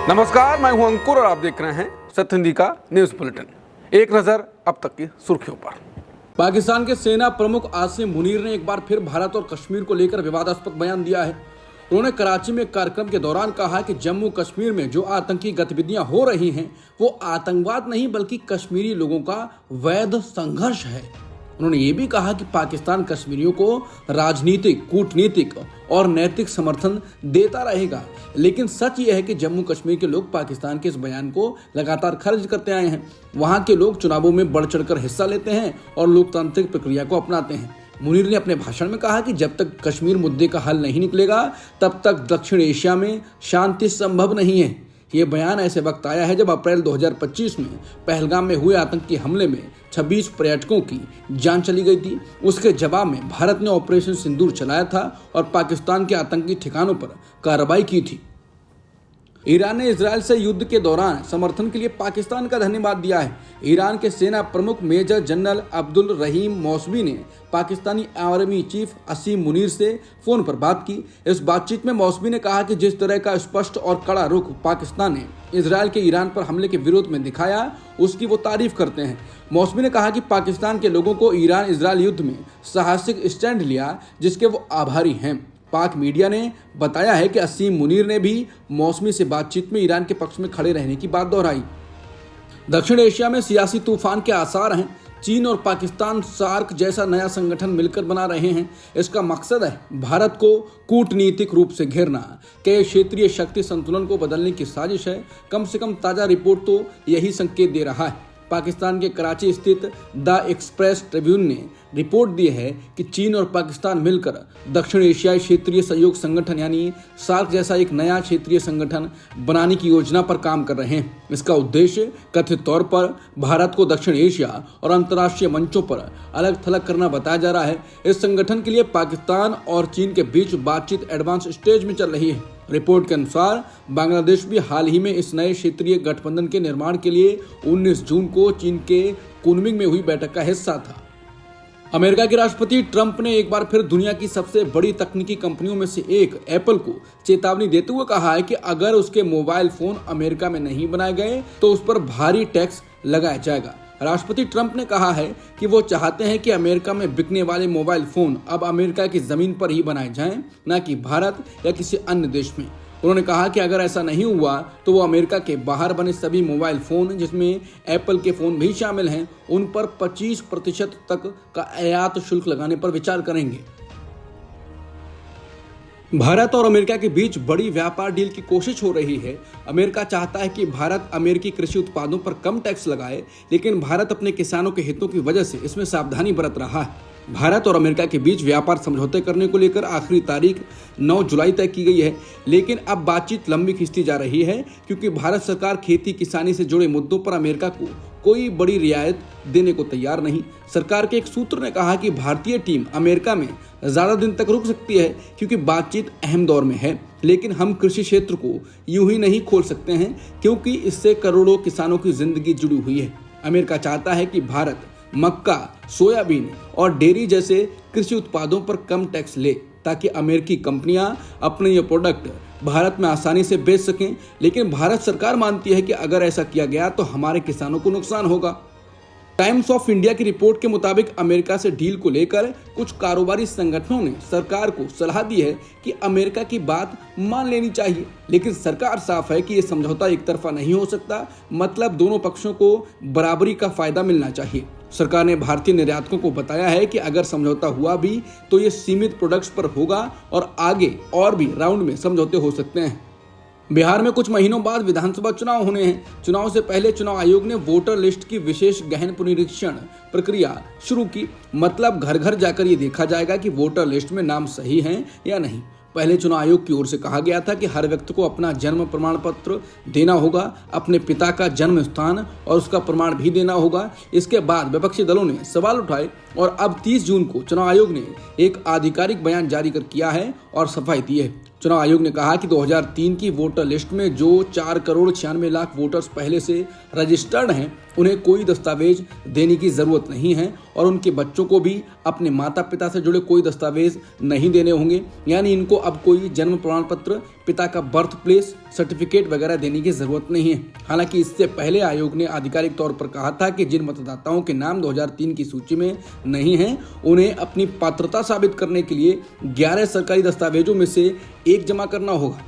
नमस्कार, मैं हूं अंकुर और आप देख रहे हैं सत्य हिंदी का न्यूज बुलेटिन। एक नजर अब तक की सुर्खियों पर। पाकिस्तान के सेना प्रमुख आसिम मुनीर ने एक बार फिर भारत और कश्मीर को लेकर विवादास्पद बयान दिया है। उन्होंने कराची में एक कार्यक्रम के दौरान कहा कि जम्मू कश्मीर में जो आतंकी गतिविधियां हो रही हैं वो आतंकवाद नहीं बल्कि कश्मीरी लोगों का वैध संघर्ष है। उन्होंने ये भी कहा कि पाकिस्तान कश्मीरियों को राजनीतिक, कूटनीतिक और नैतिक समर्थन देता रहेगा, लेकिन सच ये है कि जम्मू कश्मीर के लोग पाकिस्तान के इस बयान को लगातार खारिज करते आए हैं। वहां के लोग चुनावों में बढ़ चढ़कर हिस्सा लेते हैं और लोकतांत्रिक प्रक्रिया को अपनाते हैं। मुनीर ने अपने भाषण में कहा कि जब तक कश्मीर मुद्दे का हल नहीं निकलेगा तब तक दक्षिण एशिया में शांति संभव नहीं है। ये बयान ऐसे वक्त आया है जब अप्रैल 2025 में पहलगाम में हुए आतंकी हमले में 26 पर्यटकों की जान चली गई थी। उसके जवाब में भारत ने ऑपरेशन सिंदूर चलाया था और पाकिस्तान के आतंकी ठिकानों पर कार्रवाई की थी। ईरान ने इजरायल से युद्ध के दौरान समर्थन के लिए पाकिस्तान का धन्यवाद दिया है। ईरान के सेना प्रमुख मेजर जनरल अब्दुल रहीम मौसवी ने पाकिस्तानी आर्मी चीफ असीम मुनीर से फोन पर बात की। इस बातचीत में मौसवी ने कहा कि जिस तरह का स्पष्ट और कड़ा रुख पाकिस्तान ने इजरायल के ईरान पर हमले के विरोध में दिखाया, उसकी वो तारीफ करते हैं। मौसवी ने कहा कि पाकिस्तान के लोगों को ईरान इजरायल युद्ध में साहसिक स्टैंड लिया, जिसके वो आभारी हैं। पाक मीडिया ने बताया है कि असीम मुनीर ने भी मौसमी से बातचीत में ईरान के पक्ष में खड़े रहने की बात दोहराई। दक्षिण एशिया में सियासी तूफान के आसार हैं। चीन और पाकिस्तान सार्क जैसा नया संगठन मिलकर बना रहे हैं। इसका मकसद है भारत को कूटनीतिक रूप से घेरना। क्या क्षेत्रीय शक्ति संतुलन को बदलने की साजिश है? कम से कम ताजा रिपोर्ट तो यही संकेत दे रहा है। पाकिस्तान के कराची स्थित द एक्सप्रेस ट्रिब्यून ने रिपोर्ट दी है कि चीन और पाकिस्तान मिलकर दक्षिण एशियाई क्षेत्रीय सहयोग संगठन यानी सार्क जैसा एक नया क्षेत्रीय संगठन बनाने की योजना पर काम कर रहे हैं। इसका उद्देश्य कथित तौर पर भारत को दक्षिण एशिया और अंतर्राष्ट्रीय मंचों पर अलग थलग करना बताया जा रहा है। इस संगठन के लिए पाकिस्तान और चीन के बीच बातचीत एडवांस स्टेज में चल रही है। रिपोर्ट के अनुसार बांग्लादेश भी हाल ही में इस नए क्षेत्रीय गठबंधन के निर्माण के लिए 19 जून को चीन के कुनमिंग में हुई बैठक का हिस्सा था। अमेरिका के राष्ट्रपति ट्रंप ने एक बार फिर दुनिया की सबसे बड़ी तकनीकी कंपनियों में से एक एप्पल को चेतावनी देते हुए कहा है कि अगर उसके मोबाइल फोन अमेरिका में नहीं बनाए गए तो उस पर भारी टैक्स लगाया जाएगा। राष्ट्रपति ट्रंप ने कहा है कि वो चाहते हैं कि अमेरिका में बिकने वाले मोबाइल फोन अब अमेरिका की जमीन पर ही बनाए जाएं, न कि भारत या किसी अन्य देश में। उन्होंने कहा कि अगर ऐसा नहीं हुआ तो वो अमेरिका के बाहर बने सभी मोबाइल फोन, जिसमें एप्पल के फोन भी शामिल हैं, उन पर 25% तक का आयात शुल्क लगाने पर विचार करेंगे। भारत और अमेरिका के बीच बड़ी व्यापार डील की कोशिश हो रही है। अमेरिका चाहता है कि भारत अमेरिकी कृषि उत्पादों पर कम टैक्स लगाए, लेकिन भारत अपने किसानों के हितों की वजह से इसमें सावधानी बरत रहा है। भारत और अमेरिका के बीच व्यापार समझौते करने को लेकर आखिरी तारीख 9 जुलाई तय की गई है, लेकिन अब बातचीत लंबी खिंचती जा रही है क्योंकि भारत सरकार खेती किसानी से जुड़े मुद्दों पर अमेरिका को कोई बड़ी रियायत देने को तैयार नहीं। सरकार के एक सूत्र ने कहा कि भारतीय टीम अमेरिका में ज्यादा दिन तक रुक सकती है क्योंकि बातचीत अहम दौर में है, लेकिन हम कृषि क्षेत्र को यूं ही नहीं खोल सकते हैं क्योंकि इससे करोड़ों किसानों की जिंदगी जुड़ी हुई है। अमेरिका चाहता है कि भारत मक्का, सोयाबीन और डेयरी जैसे कृषि उत्पादों पर कम टैक्स ले ताकि अमेरिकी कंपनियां अपने ये प्रोडक्ट भारत में आसानी से बेच सकें, लेकिन भारत सरकार मानती है कि अगर ऐसा किया गया तो हमारे किसानों को नुकसान होगा। टाइम्स ऑफ इंडिया की रिपोर्ट के मुताबिक अमेरिका से डील को लेकर कुछ कारोबारी संगठनों ने सरकार को सलाह दी है कि अमेरिका की बात मान लेनी चाहिए, लेकिन सरकार साफ है कि यह समझौता एक तरफा नहीं हो सकता। मतलब दोनों पक्षों को बराबरी का फायदा मिलना चाहिए। सरकार ने भारतीय निर्यातकों को बताया है कि अगर समझौता हुआ भी तो ये सीमित प्रोडक्ट्स पर होगा और आगे और भी राउंड में समझौते हो सकते हैं। बिहार में कुछ महीनों बाद विधानसभा चुनाव होने हैं। चुनाव से पहले चुनाव आयोग ने वोटर लिस्ट की विशेष गहन पुनरीक्षण प्रक्रिया शुरू की। मतलब घर घर जाकर ये देखा जाएगा कि वोटर लिस्ट में नाम सही हैं या नहीं। पहले चुनाव आयोग की ओर से कहा गया था कि हर व्यक्ति को अपना जन्म प्रमाण पत्र देना होगा, अपने पिता का जन्म स्थान और उसका प्रमाण भी देना होगा। इसके बाद विपक्षी दलों ने सवाल उठाए और अब 30 जून को चुनाव आयोग ने एक आधिकारिक बयान जारी कर किया है और सफाई दी है। चुनाव आयोग ने कहा कि 2003 की वोटर लिस्ट में जो 4,96,00,000 वोटर्स पहले से रजिस्टर्ड हैं, उन्हें कोई दस्तावेज देने की जरूरत नहीं है और उनके बच्चों को भी अपने माता पिता से जुड़े कोई दस्तावेज नहीं देने होंगे। यानी इनको अब कोई जन्म प्रमाण पत्र पिता का बर्थ प्लेस सर्टिफिकेट वगैरह देने की जरूरत नहीं है। हालांकि इससे पहले आयोग ने आधिकारिक तौर पर कहा था कि जिन मतदाताओं के नाम 2003 की सूची में नहीं हैं, उन्हें अपनी पात्रता साबित करने के लिए 11 सरकारी दस्तावेजों में से एक जमा करना होगा।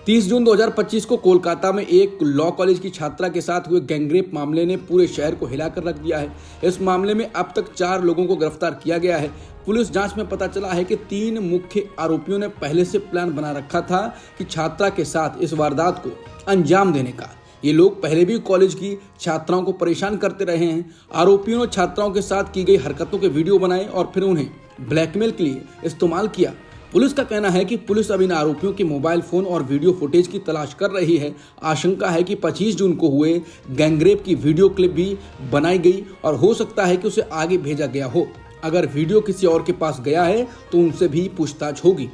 30 जून 2025 को कोलकाता में एक लॉ कॉलेज की छात्रा के साथ हुए गैंगरेप मामले ने पूरे शहर को हिलाकर रख दिया है। इस मामले में अब तक 4 लोगों को गिरफ्तार किया गया है। पुलिस जांच में पता चला है कि 3 मुख्य आरोपियों ने पहले से प्लान बना रखा था कि छात्रा के साथ इस वारदात को अंजाम देने का। ये लोग पहले भी कॉलेज की छात्राओं को परेशान करते रहे हैं। आरोपियों ने छात्राओं के साथ की गई हरकतों के वीडियो बनाए और फिर उन्हें ब्लैकमेल के लिए इस्तेमाल किया। पुलिस का कहना है कि पुलिस अब इन आरोपियों के मोबाइल फोन और वीडियो फुटेज की तलाश कर रही है। आशंका है कि 25 जून को हुए गैंगरेप की वीडियो क्लिप भी बनाई गई और हो सकता है कि उसे आगे भेजा गया हो। अगर वीडियो किसी और के पास गया है तो उनसे भी पूछताछ होगी।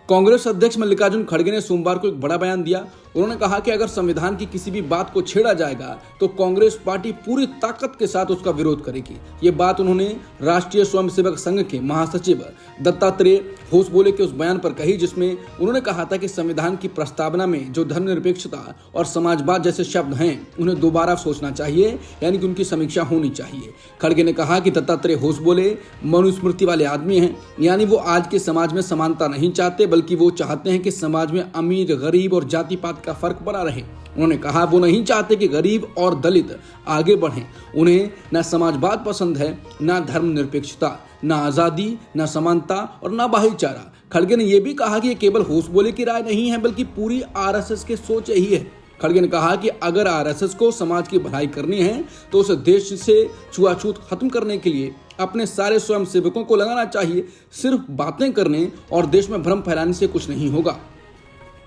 कांग्रेस अध्यक्ष मल्लिकार्जुन खड़गे ने सोमवार को एक बड़ा बयान दिया। उन्होंने कहा कि अगर संविधान की किसी भी बात को छेड़ा जाएगा तो कांग्रेस पार्टी पूरी ताकत के साथ उसका विरोध करेगी। ये बात उन्होंने राष्ट्रीय स्वयंसेवक संघ के महासचिव दत्तात्रेय होसबोले के उस बयान पर कही, जिसमें उन्होंने कहा था कि संविधान की प्रस्तावना में जो धर्मनिरपेक्षता और समाजवाद जैसे शब्द हैं, उन्हें दोबारा सोचना चाहिए, यानी कि उनकी समीक्षा होनी चाहिए। खड़गे ने कहा कि दत्तात्रेय होसबोले मनुस्मृति वाले आदमी हैं, यानी वो आज के समाज में समानता नहीं चाहते, बल्कि वो चाहते हैं कि समाज में अमीर, गरीब और जाति पात का फर्क बना रहे। उन्होंने कहा वो नहीं चाहते कि गरीब और दलित आगे बढ़ें। उन्हें न समाजवाद पसंद है, न धर्मनिरपेक्षता, न आजादी, न समानता और न भाईचारा। खड़गे ने यह भी कहा कि ये केवल होसबोले की राय नहीं है, बल्कि पूरी आरएसएस की सोच यही है। खड़गे ने कहा कि अगर आरएसएस को समाज की भलाई करनी है तो उसे देश से छुआछूत खत्म करने के लिए अपने सारे स्वयंसेवकों को लगाना चाहिए। सिर्फ बातें करने और देश में भ्रम फैलाने से कुछ नहीं होगा।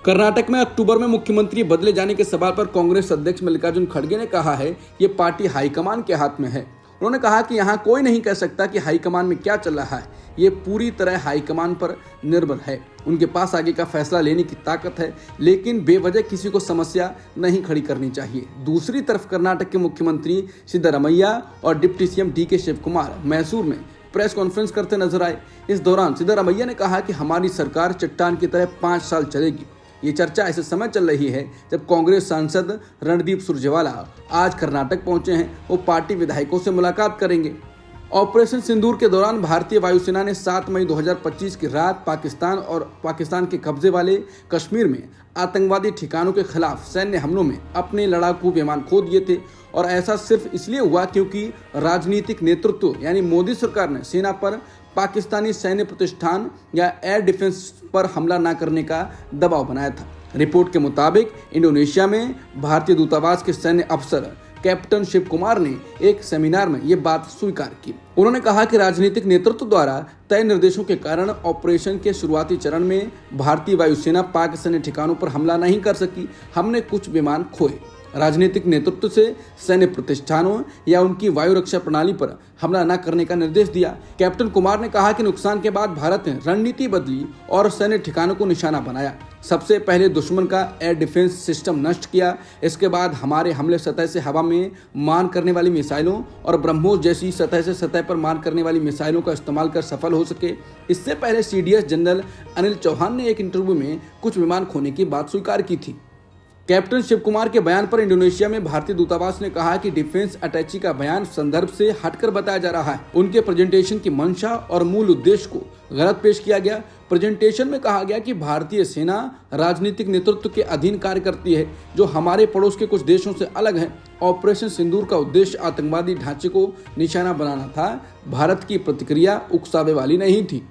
कर्नाटक में अक्टूबर में मुख्यमंत्री बदले जाने के सवाल पर कांग्रेस अध्यक्ष मल्लिकार्जुन खड़गे ने कहा है ये पार्टी हाईकमान के हाथ में है। उन्होंने कहा कि यहाँ कोई नहीं कह सकता कि हाईकमान में क्या चल रहा है, ये पूरी तरह हाईकमान पर निर्भर है। उनके पास आगे का फैसला लेने की ताकत है, लेकिन बेवजह किसी को समस्या नहीं खड़ी करनी चाहिए। दूसरी तरफ कर्नाटक के मुख्यमंत्री सिद्धरामैया और डिप्टी सीएम डीके शिवकुमार मैसूर में प्रेस कॉन्फ्रेंस करते नजर आए। इस दौरान सिद्धरामैया ने कहा कि हमारी सरकार चट्टान की तरह 5 साल चलेगी। ये चर्चा ऐसे समय चल रही है जब कांग्रेस सांसद रणदीप सुरजेवाला आज कर्नाटक पहुंचे हैं। वो पार्टी विधायकों से मुलाकात करेंगे। ऑपरेशन सिंदूर के दौरान भारतीय वायुसेना ने 7 मई 2025 की रात पाकिस्तान के कब्जे वाले कश्मीर में आतंकवादी ठिकानों के खिलाफ सैन्य हमलों में अपने लड़ाकू विमान खो दिए थे। और ऐसा सिर्फ इसलिए हुआ क्योंकि राजनीतिक नेतृत्व यानी मोदी सरकार ने सेना पर पाकिस्तानी सैन्य प्रतिष्ठान या एयर डिफेंस पर हमला न करने का दबाव बनाया था। रिपोर्ट के मुताबिक इंडोनेशिया में भारतीय दूतावास के सैन्य अफसर कैप्टन शिव कुमार ने एक सेमिनार में ये बात स्वीकार की। उन्होंने कहा कि राजनीतिक नेतृत्व द्वारा तय निर्देशों के कारण ऑपरेशन के शुरुआती चरण में भारतीय वायुसेना पाक सैन्य ठिकानों पर हमला नहीं कर सकी। हमने कुछ विमान खोए। राजनीतिक नेतृत्व से सैन्य प्रतिष्ठानों या उनकी वायु रक्षा प्रणाली पर हमला न करने का निर्देश दिया। कैप्टन कुमार ने कहा कि नुकसान के बाद भारत ने रणनीति बदली और सैन्य ठिकानों को निशाना बनाया। सबसे पहले दुश्मन का एयर डिफेंस सिस्टम नष्ट किया। इसके बाद हमारे हमले सतह से हवा में मार करने वाली मिसाइलों और ब्रह्मोस जैसी सतह से सतह पर मार करने वाली मिसाइलों का इस्तेमाल कर सफल हो सके। इससे पहले सीडीएस जनरल अनिल चौहान ने एक इंटरव्यू में कुछ विमान खोने की बात स्वीकार की थी। कैप्टन शिव कुमार के बयान पर इंडोनेशिया में भारतीय दूतावास ने कहा कि डिफेंस अटैची का बयान संदर्भ से हटकर बताया जा रहा है। उनके प्रेजेंटेशन की मंशा और मूल उद्देश्य को गलत पेश किया गया। प्रेजेंटेशन में कहा गया कि भारतीय सेना राजनीतिक नेतृत्व के अधीन कार्य करती है, जो हमारे पड़ोस के कुछ देशों से अलग है। ऑपरेशन सिंदूर का उद्देश्य आतंकवादी ढांचे को निशाना बनाना था। भारत की प्रतिक्रिया उकसावे वाली नहीं थी।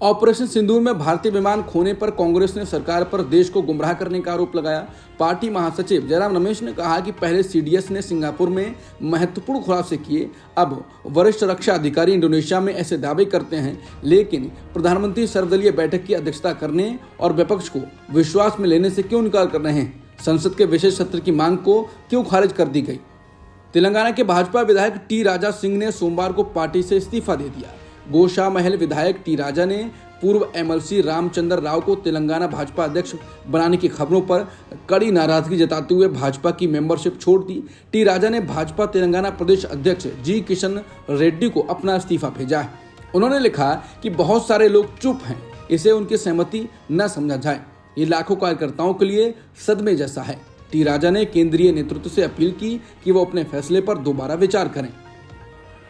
ऑपरेशन सिंदूर में भारतीय विमान खोने पर कांग्रेस ने सरकार पर देश को गुमराह करने का आरोप लगाया। पार्टी महासचिव जयराम रमेश ने कहा कि पहले सीडीएस ने सिंगापुर में महत्वपूर्ण खुलासे किए। अब वरिष्ठ रक्षा अधिकारी इंडोनेशिया में ऐसे दावे करते हैं, लेकिन प्रधानमंत्री सर्वदलीय बैठक की अध्यक्षता करने और विपक्ष को विश्वास में लेने से क्यों इनकार कर रहे हैं? संसद के विशेष सत्र की मांग को क्यों खारिज कर दी गई? तेलंगाना के भाजपा विधायक टी राजा सिंह ने सोमवार को पार्टी से इस्तीफा दे दिया। गोशामहल विधायक टी राजा ने पूर्व एमएलसी रामचंद्र राव को तेलंगाना भाजपा अध्यक्ष बनाने की खबरों पर कड़ी नाराजगी जताते हुए भाजपा की मेंबरशिप छोड़ दी। टी राजा ने भाजपा तेलंगाना प्रदेश अध्यक्ष जी किशन रेड्डी को अपना इस्तीफा भेजा है। उन्होंने लिखा कि बहुत सारे लोग चुप हैं, इसे उनकी सहमति न समझा जाए। ये लाखों कार्यकर्ताओं के लिए सदमे जैसा है। टी राजा ने केंद्रीय नेतृत्व से अपील की कि वो अपने फैसले पर दोबारा विचार करें।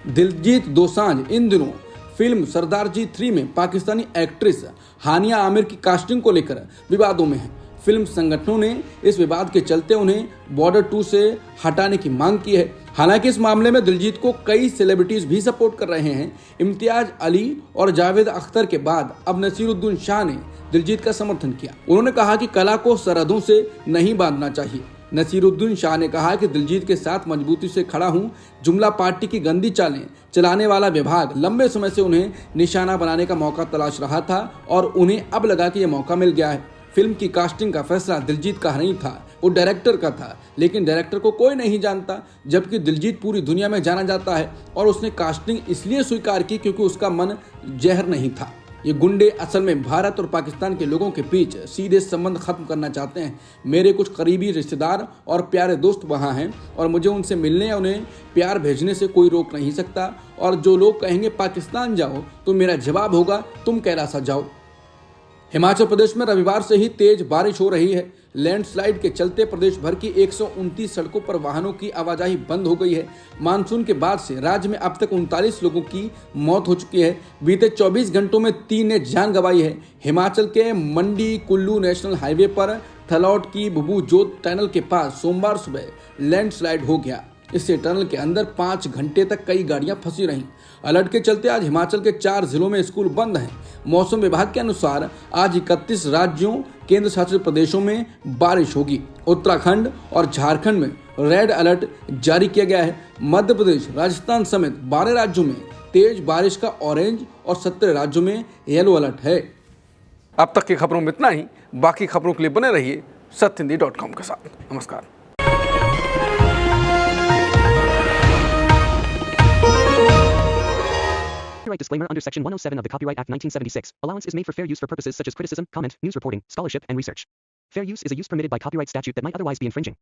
दिलजीत दोसांझ इन दिनों फिल्म सरदार जी 3 में पाकिस्तानी एक्ट्रेस हानिया आमिर की कास्टिंग को लेकर विवादों में है। फिल्म संगठनों ने इस विवाद के चलते उन्हें बॉर्डर 2 से हटाने की मांग की है। हालांकि इस मामले में दिलजीत को कई सेलिब्रिटीज भी सपोर्ट कर रहे हैं। इम्तियाज अली और जावेद अख्तर के बाद अब नसीरुद्दीन शाह ने दिलजीत का समर्थन किया। उन्होंने कहा कि कला को सरहदों से नहीं बांधना चाहिए। नसीरुद्दीन शाह ने कहा कि दिलजीत के साथ मजबूती से खड़ा हूं। जुमला पार्टी की गंदी चालें चलाने वाला विभाग लंबे समय से उन्हें निशाना बनाने का मौका तलाश रहा था और उन्हें अब लगा कि यह मौका मिल गया है। फिल्म की कास्टिंग का फैसला दिलजीत का नहीं था, वो डायरेक्टर का था, लेकिन डायरेक्टर को कोई नहीं जानता, जबकि दिलजीत पूरी दुनिया में जाना जाता है और उसने कास्टिंग इसलिए स्वीकार की क्योंकि उसका मन जहर नहीं था। ये गुंडे असल में भारत और पाकिस्तान के लोगों के बीच सीधे संबंध खत्म करना चाहते हैं। मेरे कुछ करीबी रिश्तेदार और प्यारे दोस्त वहाँ हैं और मुझे उनसे मिलने या उन्हें प्यार भेजने से कोई रोक नहीं सकता। और जो लोग कहेंगे पाकिस्तान जाओ तो मेरा जवाब होगा तुम कैलासा जाओ। हिमाचल प्रदेश में रविवार से ही तेज बारिश हो रही है। लैंडस्लाइड के चलते प्रदेश भर की 129 सड़कों पर वाहनों की आवाजाही बंद हो गई है। मानसून के बाद से राज्य में अब तक 39 लोगों की मौत हो चुकी है। बीते 24 घंटों में 3 ने जान गंवाई है। हिमाचल के मंडी कुल्लू नेशनल हाईवे पर थलौट की बुबू जोत टनल के पास सोमवार सुबह लैंडस्लाइड हो गया। इससे टनल के अंदर 5 घंटे तक कई गाड़ियां फंसी रहीं। अलर्ट के चलते आज हिमाचल के 4 जिलों में स्कूल बंद हैं। मौसम विभाग के अनुसार आज 31 राज्यों केंद्र शासित प्रदेशों में बारिश होगी। उत्तराखंड और झारखंड में रेड अलर्ट जारी किया गया है। मध्य प्रदेश, राजस्थान समेत 12 राज्यों में तेज बारिश का ऑरेंज और 17 राज्यों में येलो अलर्ट है। अब तक की खबरों में इतना ही। बाकी खबरों के लिए बने रहिए सत्यहिंदी.com के साथ। नमस्कार। Copyright disclaimer under Section 107 of the Copyright Act 1976. Allowance is made for fair use for purposes such as criticism, comment, news reporting, scholarship, and research. Fair use is a use permitted by copyright statute that might otherwise be infringing.